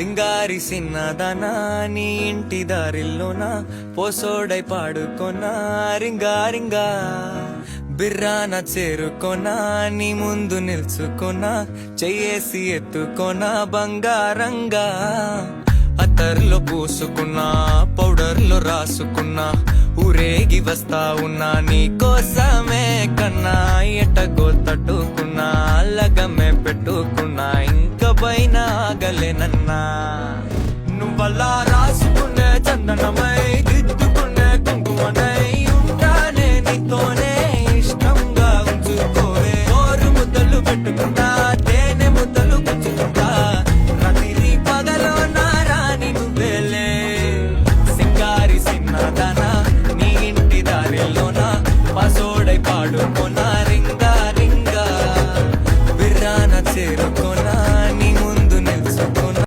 సింగారి సిన్నదనా నీ ఇంటి దారిల్లోనా పోసోడై పాడుకోనా రింగా రింగా బిర్రాన చేరుకోనా నీ ముందు నిల్చుకోనా చెయ్యేసి ఎత్తుకోనా బంగారంగా అత్తర్లో పూసుకున్నా పౌడర్లో రాసుకున్నా ఊరేగి వస్తా ఉన్నా నీ కోసమే కన్నా ఎటగో తట్టుకున్నా లగమే పెట్టుకున్నా ఇంక పైన ఆగలేనన్నా నువ్వలా రాసుకునే చందనమై